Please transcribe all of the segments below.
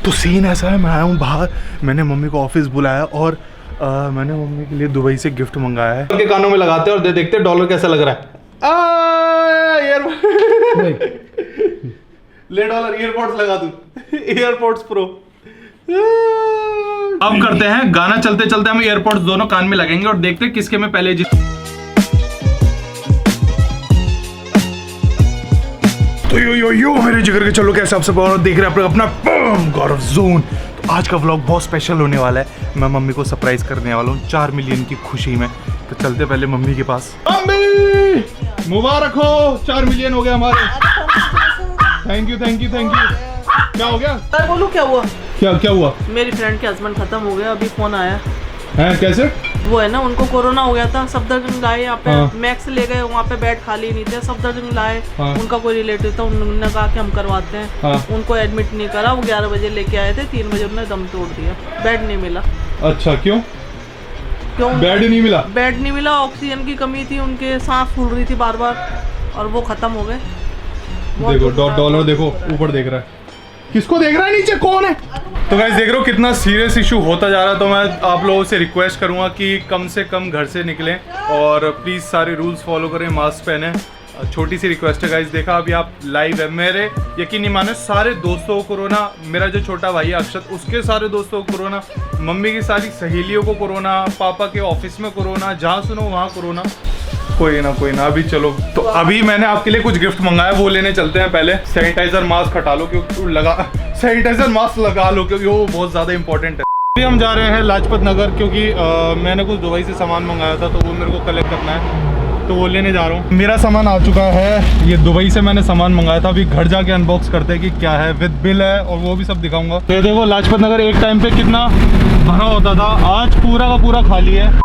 तो सीन ऐसा है, मैं आया हूँ बाहर, मैंने मम्मी को ऑफिस बुलाया और मैंने मम्मी के लिए दुबई से गिफ्ट मंगाया है। उनके कानों में लगाते हैं और देखते डॉलर कैसा लग रहा है। ले डॉलर ईयरपोर्ट्स लगा दूं। ईयरपोर्ट्स प्रो। अब करते हैं गाना चलते चलते हम ईयरपोर्ट्स दोनों कान में लगेंगे और देखते हैं किसके में पहले तो यो मेरे जिगर के चलो कैसे आप सब देख रहे हैं अपना गौरव जोन। तो आज का व्लॉग बहुत स्पेशल होने वाला है। मैं मम्मी को सरप्राइज करने वाला हूँ 4 मिलियन की खुशी में। तो चलते पहले मम्मी के पास। मम्मी मुबारक हो, 4 मिलियन हो गए हमारे। Thank you thank you thank you. क्या हो गया? सर बोलूं क्या हुआ? क्या हुआ? मेरी फ्रेंड के हस्बैंड खत्म हो गया, अभी फोन आया है। कैसे? वो है ना, उनको कोरोना हो गया था, सफदरजंग लाए यहाँ पे। हाँ। मैक्स ले गए, वहाँ पे बेड खाली नहीं थे, सफदरजंग लाए। हाँ। उनका कोई रिलेटिव था, उन्होंने कहा कि हम करवाते हैं। हाँ। उनको एडमिट नहीं करा, वो 11 बजे लेके आए थे, 3 बजे उन्होंने दम तोड़ दिया। बेड नहीं मिला। अच्छा क्यों? क्यों बेड नहीं मिला? बेड नहीं मिला, ऑक्सीजन की कमी थी, उनके सांस फूल रही थी बार बार और वो खत्म हो गए। देखो डॉलर देखो ऊपर देख रहा है। किसको देख रहा है? नीचे कौन है? तो गाइस देख रहे हो कितना सीरियस इशू होता जा रहा है। तो मैं आप लोगों से रिक्वेस्ट करूंगा कि कम से कम घर से निकलें और प्लीज़ सारे रूल्स फॉलो करें, मास्क पहने। छोटी सी रिक्वेस्ट है गाइस। देखा अभी आप लाइव है, मेरे यकीन नहीं माने सारे दोस्तों को कोरोना, मेरा जो छोटा भाई है अक्षत उसके सारे दोस्तों को कोरोना, मम्मी की सारी सहेलियों को कोरोना, पापा के ऑफिस में कोरोना, जहाँ सुनो वहाँ कोरोना। कोई ना अभी चलो। तो अभी मैंने आपके लिए कुछ गिफ्ट मंगाया, वो लेने चलते हैं। पहले सैनिटाइजर मास्क हटा लो क्योंकि सैनिटाइजर मास्क लगा लो क्योंकि वो बहुत ज़्यादा इंपॉर्टेंट है। अभी हम जा रहे हैं लाजपत नगर क्योंकि मैंने कुछ दुबई से सामान मंगाया था तो वो मेरे को कलेक्ट करना है, तो वो लेने जा रहा हूँ। मेरा सामान आ चुका है, ये दुबई से मैंने सामान मंगाया था। अभी घर जाके अनबॉक्स करते हैं कि क्या है, विद बिल है और वो भी सब दिखाऊंगा। तो ये देखो लाजपत नगर एक टाइम पे कितना भरा होता था, आज पूरा का पूरा खाली है।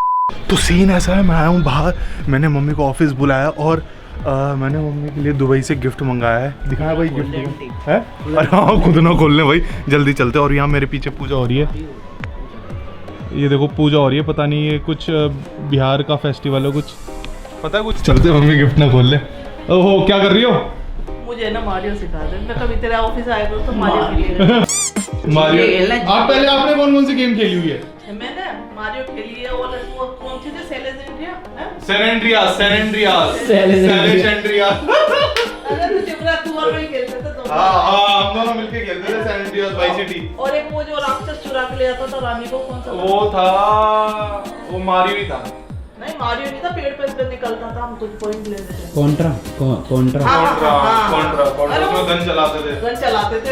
तो सीन ऐसा है, मैं आया हूँ बाहर, मैंने मम्मी को ऑफिस बुलाया और मैंने मम्मी के लिए दुबई से गिफ्ट मंगाया है। दिखाया भाई गिफ्ट है? अरे हाँ खुद ना खोल लें भाई, जल्दी चलते। और यहाँ मेरे पीछे पूजा हो रही है, ये देखो पूजा हो रही है। पता नहीं ये कुछ बिहार का फेस्टिवल है, कुछ पता है कुछ। चलते मम्मी गिफ्ट ना खोल ले। ओहो क्या कर रही हो? मुझे ना मारियो सिखा दे, मैं कभी तेरे ऑफिस आया करूँ तो मारियो खेलिए। मारियो आप पहले आपने कौन सी गेम खेली हुई है? मैंने मारियो खेली है, और वो कौन सी थी? सेलेंड्रिया। अरे तू चुप रहा, तू और मैं खेलते थे दोनों। हाँ हम दोनों मिलके खेलते थे सेलेंड्रिया वाइस सिटी। और एक वो जो राक्षस चुरा के ले आता था रानी को, कौन सा वो था? वो मारियो ही था। नहीं मारियो नहीं था, पेड़ पे निकलता था, हम कुछ पॉइंट लेते थे। कॉन्ट्रा उसमें गन चलाते थे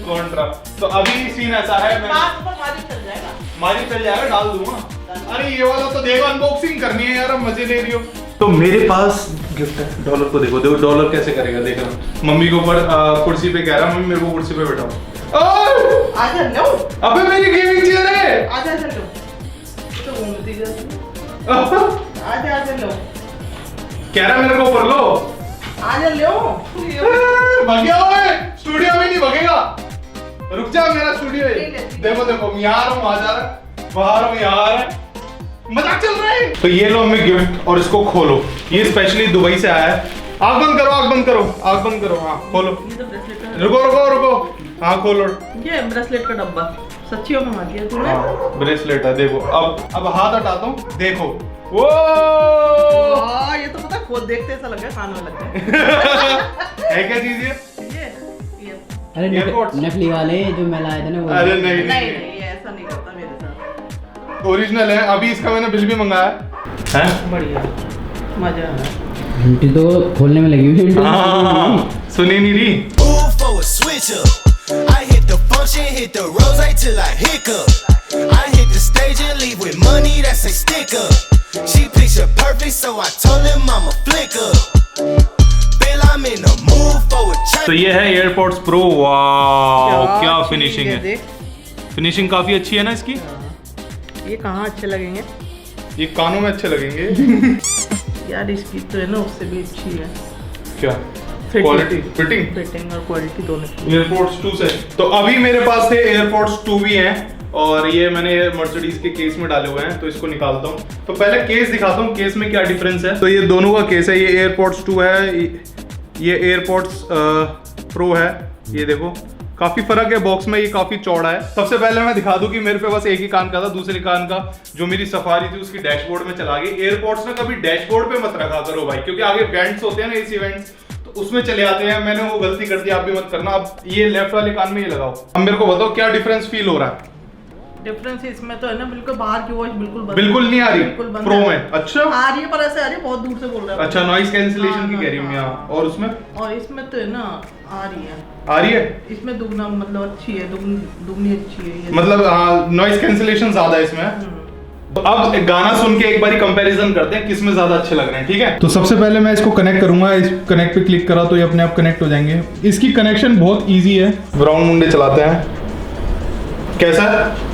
कॉन्ट्रा। तो अभी सीन ऐसा है, मैं मारियो चल जाएगा, डाल दूंगा। अरे ये वाला तो देखो, अनबॉक्सिंग करनी है यार, मजे ले रही हो। तो मेरे पास गिफ्ट है, डॉलर को देखो डॉलर कैसे करेगा। देख रहा मम्मी के ऊपर कुर्सी पे कह रहा, मम्मी मेरे को कुर्सी पे बैठाओ। आजा लो, अबे मेरी गेमिंग चेयर है। आजा लो, तो घूमती जाती। आजा लो, कह रहा मेरे को ऊपर लो। आजा लो। भाग्या ओए, स्टूडियो में नहीं भगेगा, रुक जा, मेरा स्टूडियो है। देखो यार हूँ, आ जा रहा बाहर हूँ यार, मजाक चल रहा है। तो ये लो हमें गिफ्ट और इसको खोलो, ये स्पेशली दुबई से आया है। आग बंद करो। हाँ खोलो। रुको हाँ खोलो। ये ब्रेसलेट का डब्बा सच्चियों में मार दिया तूने। ब्रेसलेट है देखो। अब हाथ हटाता हूँ, देखो वो ये तो पता खुद देखते ऐसा लग रहा है, कान में लग गया। है क्या चीज ये? अरे नकली वाले जो मैं लाया था ना वो। अरे नहीं ये ऐसा नहीं करता मेरे साथ, ओरिजिनल है। अभी इसका मैंने बिल भी मंगाया है। बढ़िया मजा आ रहा। घंटी तो खोलने में लगी हुई है। सुनी नहीं रही। तो ये है एयरपोर्ट्स प्रो। वाह क्या फिनिशिंग है, फिनिशिंग काफी अच्छी है ना इसकी। ये कहाँ अच्छे लगेंगे? ये कानों में अच्छे लगेंगे। यार इसकी तो है ना उससे भी अच्छी है। क्या क्वालिटी? फिटिंग और क्वालिटी दोनों। एयरपोर्ट्स 2 से। तो अभी मेरे पास थे एयरपोर्ट्स 2 भी हैं और ये मैंने मर्सिडीज के केस में डाले हुए हैं, तो इसको निकालता हूँ। तो पहले केस दिखाता हूँ, केस में क्या डिफरेंस है। तो ये दोनों का केस है, ये एयरपोर्ट्स 2 है, ये एयरपोर्ट्स प्रो है, ये देखो। काफी फर्क है बॉक्स में, ये काफी चौड़ा है। सबसे पहले मैं दिखा दूं कि मेरे पे बस एक ही कान का था, दूसरे कान का जो मेरी सफारी थी उसकी डैशबोर्ड में चला गई। एयरपोर्ट्स में कभी डैशबोर्ड पे मत रखा करो भाई, क्योंकि आगे वेंट्स होते हैं ना, एसी वेंट्स, तो उसमें चले आते हैं। मैंने वो गलती कर दी, आप भी मत करना। अब ये लेफ्ट वाले कान में ये लगाओ। अब मेरे को बताओ क्या डिफरेंस फील हो रहा है? डिफरेंस इसमें तो है ना, बिल्कुल बाहर की वॉइस बिल्कुल बंद, बिल्कुल नहीं आ रही बिल्कुल बंद प्रो है। में। अच्छा आ रही है पर ऐसे आ रही है, बहुत दूर से बोल रहा है। अच्छा, नॉइज कैंसिलेशन हाँ, की हाँ, कह रही हूँ हाँ। यहाँ। और उसमें और इसमें तो है ना आ रही है, इसमें दुगना मतलब अच्छी है, दुगनी अच्छी है ये। मतलब नॉइज कैंसिलेशन ज्यादा है इसमें। तो अब गाना सुन के एक बारी कंपैरिजन करते हैं किस में ज्यादा अच्छे लग रहे हैं, ठीक है? तो सबसे पहले मैं इसको कनेक्ट करूंगा। इस कनेक्ट पे क्लिक करा तो ये अपने आप कनेक्ट हो जाएंगे। इसकी कनेक्शन बहुत इजी है। ब्राउन मुंडे चलाते हैं, कैसा है?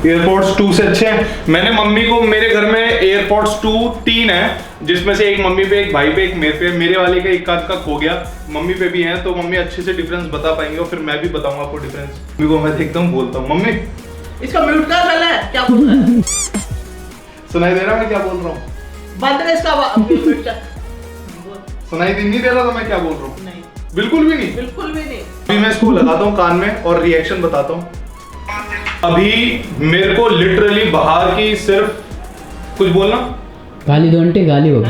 एयरपोर्ट्स 2 से अच्छे हैं। मैंने मम्मी को, मेरे घर में एयरपोर्ट्स 2 3 है, जिसमें से एक मम्मी पे, एक भाई पे, एक मेरे पे। मेरे वाले का एक कान का खो गया, मम्मी पे भी है, तो मम्मी अच्छे से डिफरेंस बता पाएंगे और फिर मैं भी बताऊंगा आपको डिफरेंस। मम्मी को मैं देखता हूँ, बोलता हूँ, मम्मी इसका म्यूट कर पहले, क्या बोल रहा है? सुनाई दे रहा मैं क्या बोल रहा हूँ? बंद कर इसका म्यूट कर। सुनाई नहीं दे रहा था मैं क्या बोल रहा हूँ? नहीं, बिल्कुल भी नहीं, बिल्कुल भी नहीं। अभी मैं इसको लगाता हूँ कान में और रिएक्शन बताता हूँ। अभी मेरे को लिटरली बाहर की सिर्फ कुछ बोलना, गाली दो आंटी, गाली होगी।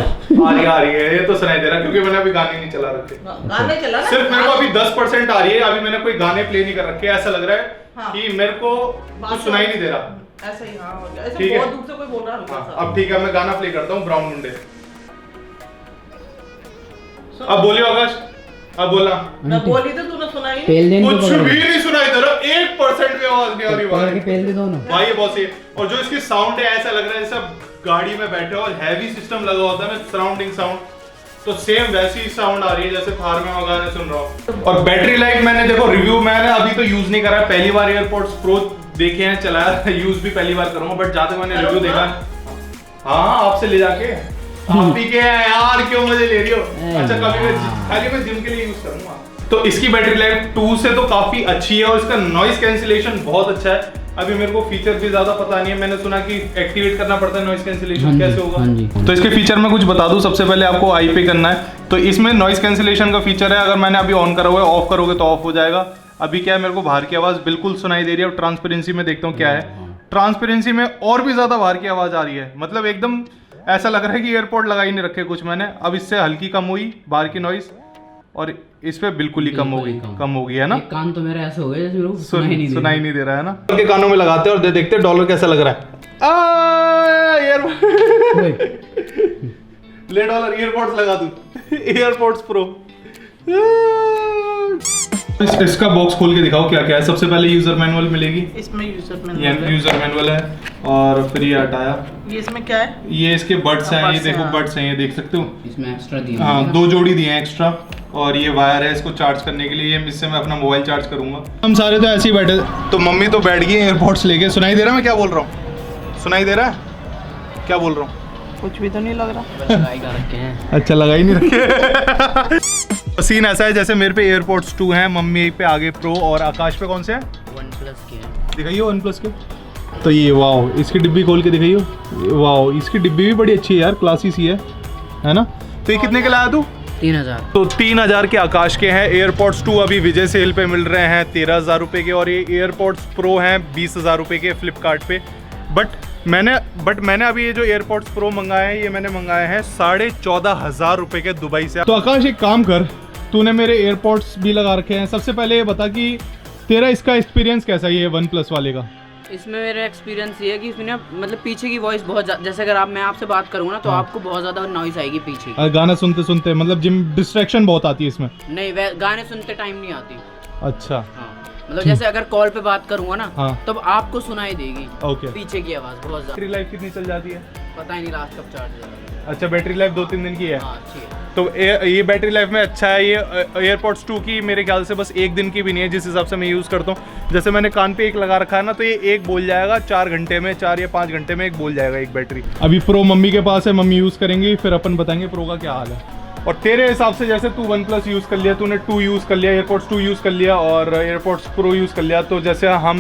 आ रही है, ये तो सुनाई दे रहा, क्योंकि मैंने अभी गाने नहीं चला रखे। गाने चला ना, सिर्फ मेरे को अभी 10% आ रही है। अभी मैंने कोई गाने प्ले नहीं कर रखे। ऐसा लग रहा है हाँ। कि मेरे को कुछ सुनाई नहीं दे रहा। ऐसे ही हाँ हो गया, ऐसे ठीक है। बहुत दूर से कोई बोल रहा है हल्का हाँ, सा। अब ठीक है, मैं गाना प्ले करता हूँ, ब्राउन मुंडे। अब बोलियो आकाश, अब बोला। मैं बोली तो तूने सुना ही नहीं। पेल देन कुछ भी नहीं सुनाई दे रहा, 1% भी आवाज नहीं आ रही पकड़ के पेल दे दोनों। भाई। ये बहुत सही है। और जो इसकी साउंड है, ऐसा लग रहा है जैसे गाड़ी में बैठे हो और हैवी सिस्टम लगा होता है ना, सराउंडिंग साउंड, तो सेम वैसी साउंड आ रही है जैसे थार में मैं गाने सुन रहा हूँ। और बैटरी लाइफ मैंने देखो, रिव्यू मैंने अभी तो यूज नहीं करा है, पहली बार एयरपोर्ट्स प्रो देखे हैं, चलाया, यूज भी पहली बार करूंगा, बट जहां तक मैंने रिव्यू देखा, हाँ आपसे ले जाके, आप ही के हैं यार, क्यों मुझे ले रही हो? अच्छा, कभी मैं खाली मैं जिम के लिए यूज करूंगा। तो इसकी बैटरी लाइफ 2 से तो काफी अच्छी है और इसका नॉइज कैंसिलेशन बहुत अच्छा है। अभी मेरे को फीचर भी ज्यादा पता नहीं है, मैंने सुना कि एक्टिवेट करना पड़ता है नॉइज कैंसिलेशन, कैसे होगा? हाँ जी। तो इसके फीचर में कुछ बता दूं, सबसे पहले आपको आई पे करना है। तो इसमें नॉइज कैंसिलेशन का फीचर है, अगर मैंने अभी ऑन करा हुआ है, ऑफ करोगे तो ऑफ हो जाएगा। अभी क्या है, मेरे को बाहर की आवाज बिल्कुल सुनाई दे रही है। और ट्रांसपेरेंसी में देखता हूँ क्या है, ट्रांसपेरेंसी में और भी ज्यादा बाहर की आवाज आ रही है। मतलब एकदम ऐसा लग रहा है कि एयरपोर्ट लगा ही नहीं रखे कुछ मैंने। अब इससे हल्की कम हुई बाहर की नॉइज, और इस पे बिल्कुल ही कम हो गई है ना। एक कान तो मेरा ऐसा हो गया जैसे मेरे को सुनाई नहीं दे रहा है ना। उनके कानों में लगाते हैं और देखते हैं डॉलर कैसा लग रहा है। ले डॉलर, एयरपोर्ट्स लगा दूं, एयरपोर्ट्स प्रो। इसका बॉक्स खोल के दिखाओ क्या क्या है। सबसे पहले यूजर मैनुअल मिलेगी, इसमें यूजर ये यूजर मैनुअल है। और फिर ये हटाया, ये इसमें क्या है? ये इसके बड्स हैं, ये देखो हाँ। बड्स हैं, ये देख सकते हो। इसमें एक्स्ट्रा दिए हाँ, 2 जोड़ी दिए हैं एक्स्ट्रा। और ये वायर है इसको चार्ज करने के लिए, ये इससे मैं अपना मोबाइल चार्ज करूंगा। हम सारे तो ऐसे ही बैठे, तो मम्मी तो बैठ गई एयरपोर्ट्स लेके। सुनाई दे रहा है मैं क्या बोल रहा हूँ? सुनाई दे रहा है क्या बोल रहा हूँ? कुछ भी तो नहीं लग रहा। रखे हैं। अच्छा, लगा ही नहीं रखे। सीन ऐसा है जैसे मेरे पे एयरपोर्ट्स 2 हैं, मम्मी पे आगे प्रो, और आकाश पे कौन से हैं? OnePlus के हैं। दिखाइए OnePlus के। तो ये वाओ, इसकी डिब्बी खोल के दिखाइए। वाओ, इसकी डिब्बी भी बड़ी अच्छी है यार, क्लासी सी है ना। तो ये कितने के लाया तू? 3000। तो 3000 के आकाश के हैं। एयरपोर्ट्स 2 अभी विजय सेल पे मिल रहे हैं 13,000 रुपए के, और ये एयरपोर्ट्स प्रो हैं 20,000 रुपए के फ्लिपकार्ट पे। बट मैंने अभी ये जो एयरपोर्ट्स प्रो मंगाए हैं, ये मैंने मंगाए हैं 14,500 रुपए के दुबई से। तो आकाश एक काम कर, तूने मेरे एयरपोर्ट्स भी लगा रखे हैं, सबसे पहले ये बता कि तेरा इसका एक्सपीरियंस कैसा है ये OnePlus वाले का? इसमें मेरा एक्सपीरियंस ये है कि इसमें ना मतलब पीछे की वॉइस बहुत जैसे अगर मैं आपसे बात करूँगा ना तो आपको बहुत ज़्यादा नॉइस आएगी पीछे की। गाना सुनते सुनते मतलब जिम डिस्ट्रैक्शन बहुत आती है इसमें? नहीं, गाने सुनते टाइम नहीं आती। अच्छा हाँ, मतलब जैसे अगर कॉल पे बात करूँगा ना हाँ। तब आपको सुनाई देगी ओके। पीछे की आवाज़ बहुत ज़्यादा। बैटरी लाइफ कितनी चल जाती है? पता ही नहीं लास्ट कब चार्ज हो। अच्छा, बैटरी लाइफ 2-3 दिन की है। हाँ, अच्छी है। तो ये बैटरी लाइफ में अच्छा है। ये एयरपोर्ट्स 2 की मेरे ख्याल से बस 1 दिन की भी नहीं है, जिस हिसाब से मैं यूज़ करता हूँ। जैसे मैंने कान पे एक लगा रखा है ना, तो ये एक बोल जाएगा 4 घंटे में, 4 या 5 घंटे में एक बोल जाएगा एक बैटरी। अभी प्रो मम्मी के पास है, मम्मी यूज़ करेंगी, फिर अपन बताएंगे प्रो का क्या हाल है। और तेरे हिसाब से जैसे तू OnePlus यूज़ कर लिया, तूने 2 यूज़ कर लिया, एयरपोर्ट्स 2 यूज़ कर लिया और एयरपोर्ट्स प्रो यूज़ कर लिया, तो जैसे हम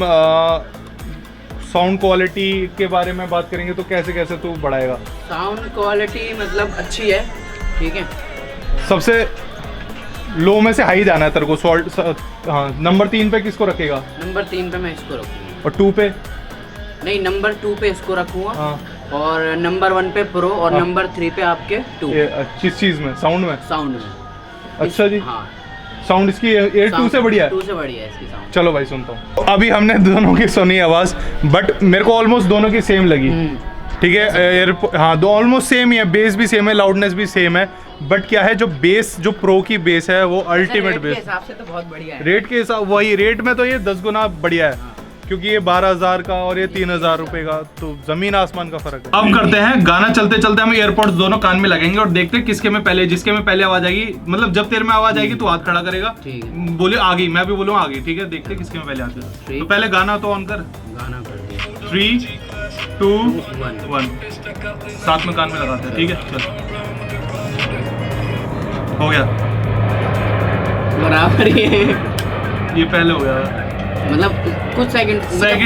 साउंड क्वालिटी के बारे में बात करेंगे तो कैसे कैसे तू बढ़ाएगा? साउंड क्वालिटी मतलब अच्छी है, ठीक है। सबसे लो में से हाई जाना है तेरे को। सॉल्ट हाँ, नंबर 3 पे किसको रखेगा? नंबर 3 पे मैं इसको रखूंगा। और 2 पे? नहीं, नंबर 2 पे इसको रखूंगा। हाँ। और नंबर 1 पे प्रो और हाँ। नंबर 3 पे आपके 2। किस चीज में? साउंड में? साउंड में। अच्छा जी। हाँ, साउंड इसकी एयर 2 से बढ़िया है? 2 से बढ़िया है इसकी साउंड। चलो भाई सुनता हूँ। अभी हमने दोनों की सुनी आवाज, बट मेरे को ऑलमोस्ट दोनों की सेम लगी। ठीक है, हाँ, दो ऑलमोस्ट सेम ही है, बेस भी सेम है, लाउडनेस भी सेम है। बट क्या है, जो बेस, जो प्रो की बेस है वो अल्टीमेट बेस। हिसाब से तो बहुत बढ़िया है। रेट के हिसाब, वही रेट में तो ये 10 गुना बढ़िया है, क्योंकि ये 12,000 का और ये 3,000 रुपए का, तो जमीन आसमान का फर्क है। अब करते हैं गाना चलते चलते हम एयरपोर्ट्स दोनों कान में लगेंगे और देखते हैं किसके में पहले, जिसके में पहले आवाज आएगी, मतलब जब तेरे में आवाज आएगी तो हाथ खड़ा करेगा, ठीक है। बोले आ गई, मैं भी बोलूँ आ गई, ठीक है। देखते हैं किसके में पहले आती है। तो पहले गाना तो ऑन कर। गाना कर दिया। 3, 2, 1 साथ में कान में लगाते हैं, ठीक है। चल, हो गया बराबर ही है। ये पहले हो गया, मतलब कुछ सेकंड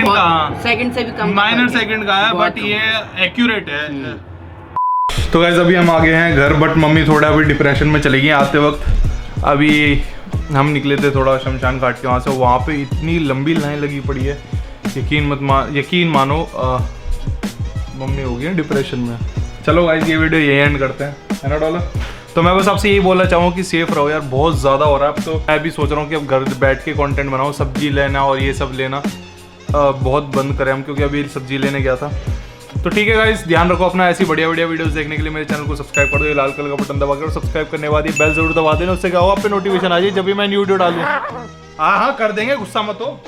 का, सेकंड से भी कम, माइनर सेकंड का है, बहुत बट ये एक्यूरेट है। तो गाइस अभी हम आ गए हैं घर, बट मम्मी थोड़ा अभी डिप्रेशन में चली गई आते वक्त। अभी हम निकले थे थोड़ा शमशान घाट के वहाँ से, वहाँ पे इतनी लंबी लाइन लगी पड़ी है, यकीन मानो मम्मी हो गई है डिप्रेशन में। चलो गाइस ये वीडियो यही एंड करते हैं, है ना डॉलर? तो मैं बस आपसे यही बोलना चाहूँ कि सेफ रहो यार, बहुत ज़्यादा हो रहा है अब तो। मैं भी सोच रहा हूँ कि अब घर बैठ के कंटेंट बनाऊँ, सब्जी लेना और ये सब लेना बहुत बंद करें हम, क्योंकि अभी सब्जी लेने गया था। तो ठीक है गाइस, ध्यान रखो अपना। ऐसी बढ़िया बढ़िया वीडियोस देखने के लिए मेरे चैनल को सब्सक्राइब कर दो, ये लाल कलर का बटन दबा कर सब्सक्राइब करने के बाद ये बेल जरूर दबा देना, उससे क्या हो आप पे नोटिफिकेशन आ जाए जब भी मैं वीडियो डालूँ। हाँ कर देंगे, गुस्सा मत हो।